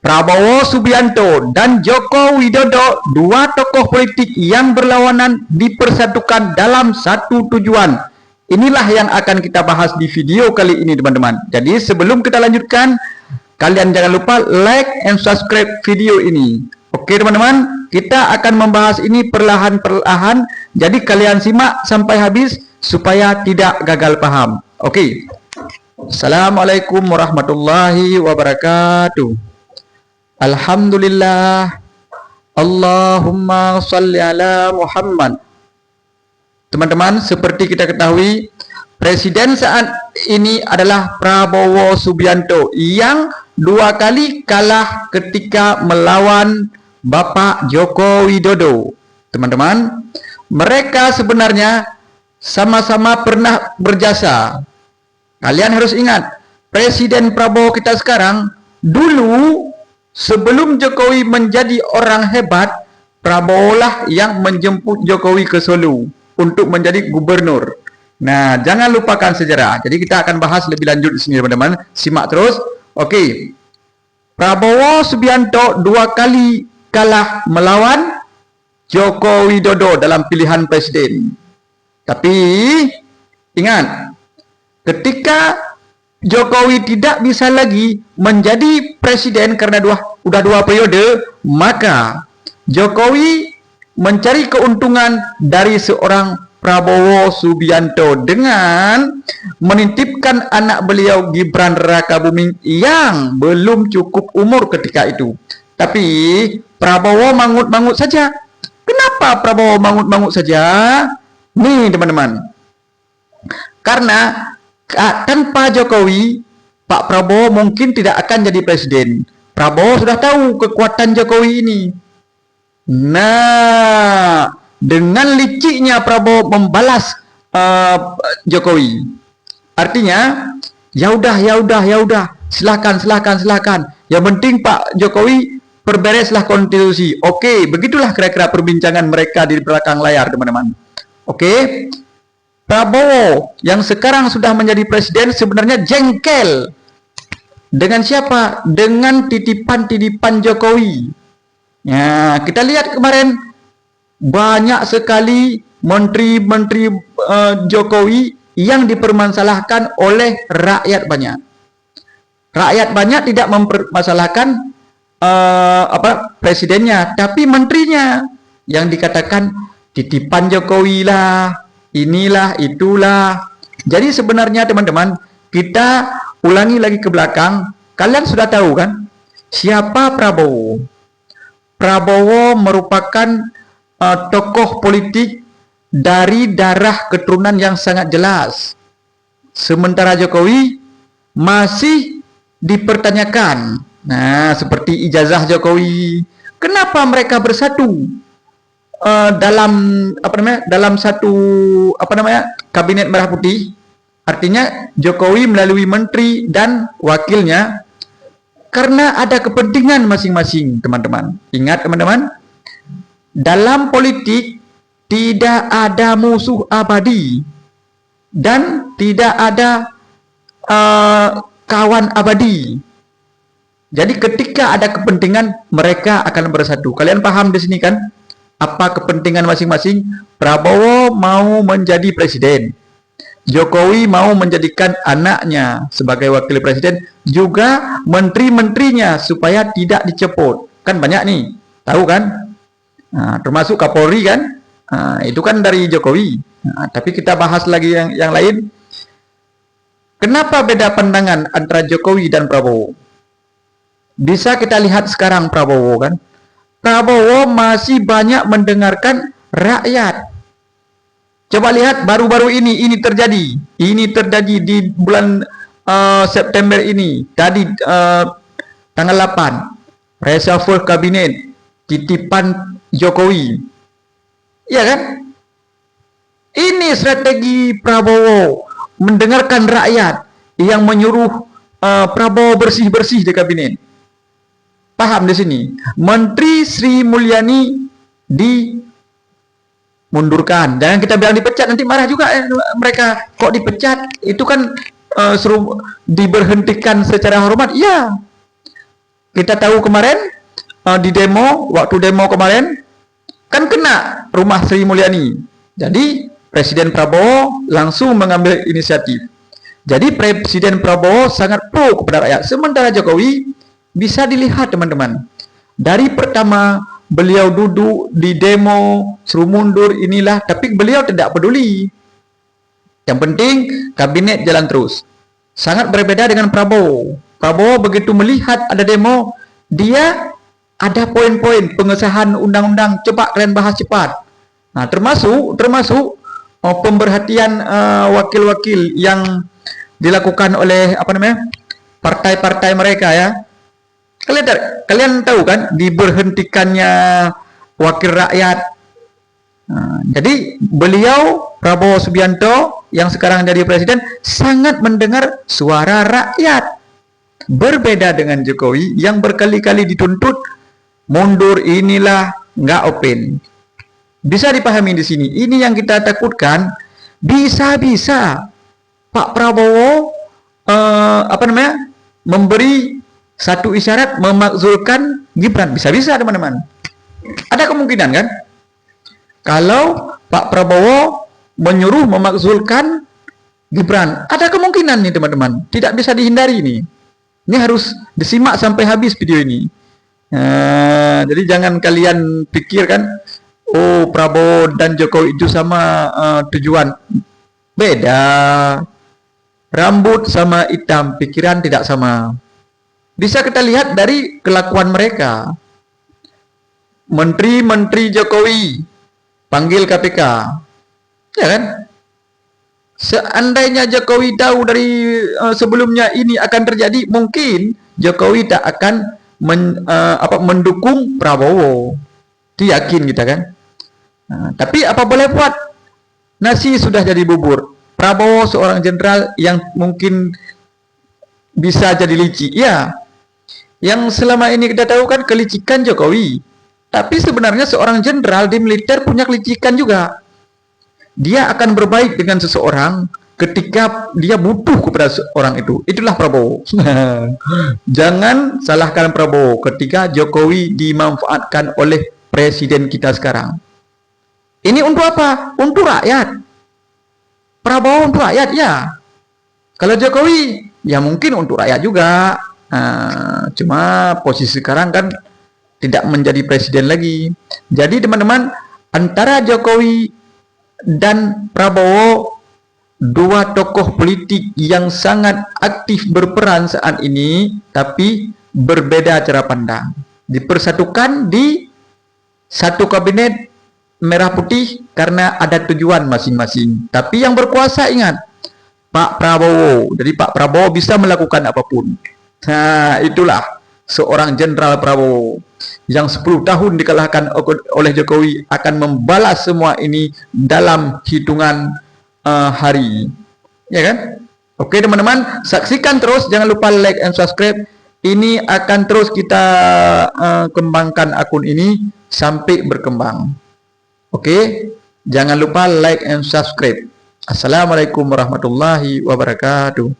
Prabowo Subianto dan Joko Widodo, dua tokoh politik yang berlawanan dipersatukan dalam satu tujuan. Inilah yang akan kita bahas di video kali ini, teman-teman. Jadi sebelum kita lanjutkan, kalian jangan lupa like and subscribe video ini. Oke teman-teman, kita akan membahas ini perlahan-perlahan. Jadi kalian simak sampai habis supaya tidak gagal paham. Oke. Assalamualaikum warahmatullahi wabarakatuh. Alhamdulillah. Allahumma salli ala Muhammad. Teman-teman, seperti kita ketahui, presiden saat ini adalah Prabowo Subianto yang dua kali kalah ketika melawan Bapak Joko Widodo. Teman-teman, mereka sebenarnya sama-sama pernah berjasa. Kalian harus ingat, Presiden Prabowo kita sekarang, dulu sebelum Jokowi menjadi orang hebat, Prabowo lah yang menjemput Jokowi ke Solo untuk menjadi gubernur. Nah, jangan lupakan sejarah. Jadi kita akan bahas lebih lanjut di sini, teman-teman. Simak terus. Oke. Prabowo Subianto dua kali kalah melawan Joko Widodo dalam pilihan presiden. Tapi ingat, ketika Jokowi tidak bisa lagi menjadi presiden karena udah dua periode, maka Jokowi mencari keuntungan dari seorang Prabowo Subianto dengan menitipkan anak beliau Gibran Rakabuming yang belum cukup umur ketika itu. Tapi Prabowo mangut-mangut saja. Kenapa Prabowo mangut-mangut saja? Nih teman-teman, karena tanpa Jokowi, Pak Prabowo mungkin tidak akan jadi presiden. Prabowo sudah tahu kekuatan Jokowi ini. Nah, dengan liciknya Prabowo membalas Jokowi. Artinya, ya udah, silakan. Yang penting Pak Jokowi perbereslah konstitusi. Oke, begitulah kira-kira perbincangan mereka di belakang layar, teman-teman. Oke. Prabowo yang sekarang sudah menjadi presiden sebenarnya jengkel dengan siapa? Dengan titipan-titipan Jokowi. Ya, kita lihat kemarin banyak sekali menteri-menteri Jokowi yang dipermasalahkan oleh rakyat banyak. Rakyat banyak tidak mempermasalahkan presidennya, tapi menterinya yang dikatakan titipan Jokowi lah. Inilah, itulah. Jadi sebenarnya teman-teman, kita ulangi lagi ke belakang. Kalian sudah tahu kan siapa Prabowo? Prabowo merupakan tokoh politik dari darah keturunan yang sangat jelas. Sementara Jokowi masih dipertanyakan. Nah, seperti ijazah Jokowi. Kenapa mereka bersatu? Dalam satu kabinet merah putih, artinya Jokowi melalui menteri dan wakilnya, karena ada kepentingan masing-masing, teman-teman. Ingat teman-teman, dalam politik tidak ada musuh abadi dan tidak ada kawan abadi. Jadi ketika ada kepentingan, mereka akan bersatu. Kalian paham di sini kan? Apa kepentingan masing-masing? Prabowo mau menjadi presiden, Jokowi mau menjadikan anaknya sebagai wakil presiden, juga menteri-menterinya supaya tidak dicepot. Kan banyak nih, tahu kan? Nah, termasuk Kapolri kan? Nah, itu kan dari Jokowi. Nah, tapi kita bahas lagi yang lain. Kenapa beda pandangan antara Jokowi dan Prabowo? Bisa kita lihat sekarang Prabowo kan? Prabowo masih banyak mendengarkan rakyat. Coba lihat baru-baru ini terjadi. Ini terjadi di bulan September ini. Tadi tanggal 8. Reshuffle kabinet. Titipan Jokowi. Iya kan? Ini strategi Prabowo. Mendengarkan rakyat yang menyuruh Prabowo bersih-bersih di kabinet. Paham di sini? Menteri Sri Mulyani dimundurkan. Jangan kita bilang dipecat, nanti marah juga mereka. Kok dipecat? Itu kan suruh diberhentikan secara hormat. Iya. Kita tahu kemarin di demo, waktu demo kemarin kan kena rumah Sri Mulyani. Jadi Presiden Prabowo langsung mengambil inisiatif. Jadi Presiden Prabowo sangat pro kepada rakyat. Sementara Jokowi bisa dilihat teman-teman. Dari pertama beliau duduk di demo, suruh mundur inilah, tapi beliau tidak peduli. Yang penting kabinet jalan terus. Sangat berbeda dengan Prabowo. Prabowo begitu melihat ada demo, dia ada poin-poin pengesahan undang-undang, coba kalian bahas cepat. Nah, termasuk pemberhentian wakil-wakil yang dilakukan oleh partai-partai mereka ya. Kalian tahu kan diberhentikannya wakil rakyat. Nah, jadi beliau Prabowo Subianto yang sekarang jadi presiden sangat mendengar suara rakyat. Berbeda dengan Jokowi yang berkali-kali dituntut mundur inilah, nggak open. Bisa dipahami di sini. Ini yang kita takutkan. Bisa-bisa Pak Prabowo memberi satu isyarat memakzulkan Gibran. Bisa-bisa teman-teman. Ada kemungkinan kan? Kalau Pak Prabowo menyuruh memakzulkan Gibran, ada kemungkinan nih teman-teman. Tidak bisa dihindari ini. Ini harus disimak sampai habis video ini. Jadi jangan kalian pikirkan, oh Prabowo dan Jokowi itu sama tujuan. Beda. Rambut sama hitam, pikiran tidak sama. Bisa kita lihat dari kelakuan mereka. Menteri-menteri Jokowi panggil KPK. Ya kan? Seandainya Jokowi tahu dari sebelumnya ini akan terjadi, mungkin Jokowi tak akan mendukung Prabowo. Itu yakin kita kan. Nah, tapi apa boleh buat, nasi sudah jadi bubur. Prabowo seorang jenderal yang mungkin bisa jadi licik. Ya, yang selama ini kita tahu kan kelicikan Jokowi. Tapi sebenarnya seorang jenderal di militer punya kelicikan juga. Dia akan berbaik dengan seseorang ketika dia butuh kepada orang itu. Itulah Prabowo. Jangan salahkan Prabowo ketika Jokowi dimanfaatkan oleh presiden kita sekarang. Ini untuk apa? Untuk rakyat. Prabowo untuk rakyat ya. Kalau Jokowi ya mungkin untuk rakyat juga. Cuma posisi sekarang kan tidak menjadi presiden lagi. Jadi teman-teman, antara Jokowi dan Prabowo, dua tokoh politik yang sangat aktif berperan saat ini, tapi berbeda cara pandang. Dipersatukan di satu kabinet merah putih karena ada tujuan masing-masing. Tapi yang berkuasa ingat, Pak Prabowo. Jadi Pak Prabowo bisa melakukan apapun. Nah, itulah seorang jenderal Prabowo yang 10 tahun dikalahkan oleh Jokowi akan membalas semua ini dalam hitungan hari. Ya kan? Oke teman-teman, saksikan terus, jangan lupa like and subscribe. Ini akan terus kita kembangkan akun ini sampai berkembang. Oke, jangan lupa like and subscribe. Assalamualaikum warahmatullahi wabarakatuh.